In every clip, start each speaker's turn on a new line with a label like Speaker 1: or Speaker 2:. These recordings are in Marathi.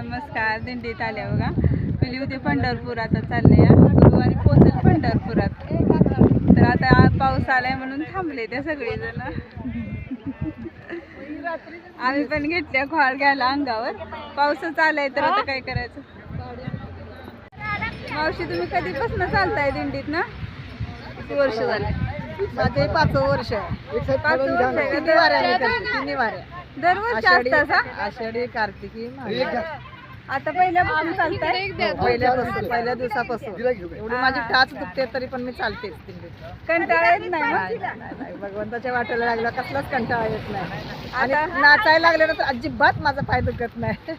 Speaker 1: नमस्कार. दिंडीत आल्या बघा. पहिली होते पंढरपूर, आता चालले गुरुवारी पोहोचल पंढरपुरात. तर आता पाऊस आलाय म्हणून थांबले त्या सगळेजण. आम्ही पण घेतल्या खोळ घ्यायला अंगावर. पाऊसच आलाय तर आता काय करायचं. मावशी तुम्ही कधीपासून चालताय दिंडीत ना?
Speaker 2: किती वर्ष झाले? माझे 5 वर्ष आहे.
Speaker 1: 5 वर्ष आहे.
Speaker 2: तिन्ही वाऱ्या
Speaker 1: दरवर्षी असतात हा?
Speaker 2: आषाढी, कार्तिकी,
Speaker 1: आता पहिल्यापासून चालताय?
Speaker 2: पहिल्या दिवसापासून. एवढी माझी टाच दुखते तरी पण मी चालतेच दिंडीत.
Speaker 1: कंटाळा येत नाही मग?
Speaker 2: नाही, भगवंताच्या वाटेला लागला कसलाच कंटाळा येत नाही. आणि नाचायला लागले ना तर अजिबात माझा पाय दुखत नाही.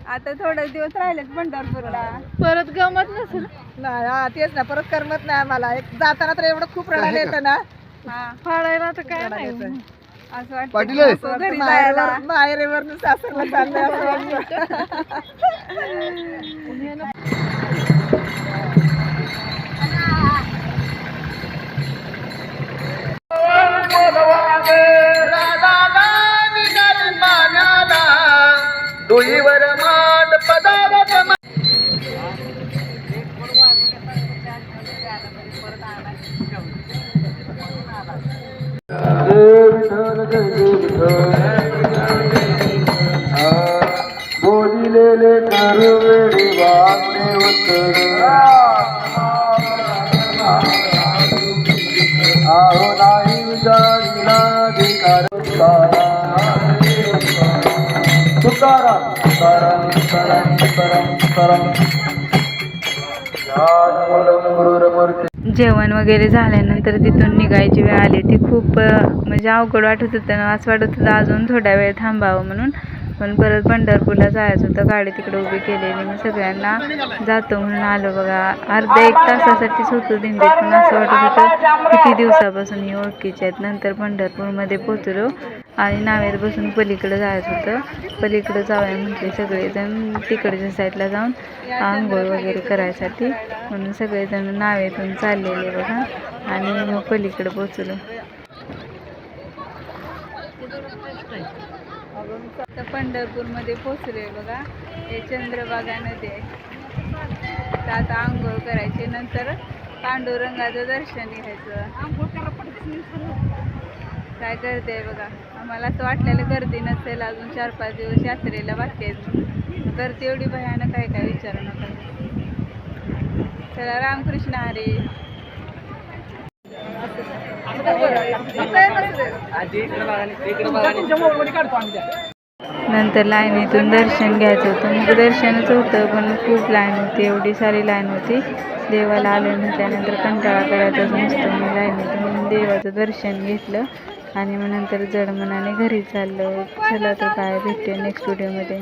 Speaker 1: आता थोडे दिवस राहिलेत पंढरपूरला.
Speaker 2: परत गमत नसेल नाही. हा तेच ना, परत करमत नाही आम्हाला. एक जाताना तर एवढं खूप रडायला येतं ना.
Speaker 1: हा,
Speaker 2: फाडायला तर काय नाही.
Speaker 1: असं वाटतं घरी जायला.
Speaker 2: माहेरेवर सासरला चाललंय असं वाटतं.
Speaker 3: डोईवर मांड पदावत बोलिलेले करुवेळी वागणे उत्तर आहो नाही विचारिला अधिकार तुकाराम तुकाराम तुकाराम तुकाराम तुकाराम
Speaker 1: जेवण वगैरे झाल्यानंतर तिथून निघायची वेळ आली. ती खूप म्हणजे अवघड वाटत होतं. असं वाटत होतं अजून थोडा वेळ थांबावं म्हणून. पण परत पंढरपूरला जायचं होतं. गाडी तिकडे उभी केलेली. मी सगळ्यांना जातो म्हणून आलो बघा. अर्धा 1 तासासाठीच होतो दिंडीत. पण असं वाटत होतं किती दिवसापासून ही ओळखीचे आहेत. नंतर पंढरपूरमध्ये पोचलो आणि नावेत बसून पलीकडे जायचं होतं. पलीकडे जाऊया म्हटले सगळेजण, तिकडच्या साईडला जाऊन आंघोळ वगैरे करायसाठी. म्हणून सगळेजण नावेतून चाललेले बघा. आणि मग पलीकडे पोचलो. तर पंढरपूरमध्ये पोचले बघा. हे चंद्रभागा नदी आहे. तर आता आंघोळ करायची, नंतर पांडुरंगाचं दर्शन घ्यायचं. काय गर्दी आहे बघा. आम्हाला असं वाटलेलं गर्दी नसेल, अजून 4-5 दिवस यात्रेला बाकी आहेत. गर्दी एवढी भयानक आहे काय विचारू नका. चला, रामकृष्ण हरी. नंतर लाईनीतून दर्शन घ्यायचं होतं. मग दर्शनच होतं पण खूप लाईन होती. एवढी सारी लाईन होती. देवाला आलो म्हटल्यानंतर कंटाळा करायचाच नसतो. मी लाईनीतून देवाचं दर्शन घेतलं आणि मग नंतर जड मनाने घरी चाललो. चला तर काय भेटते नेक्स्ट व्हिडिओमध्ये.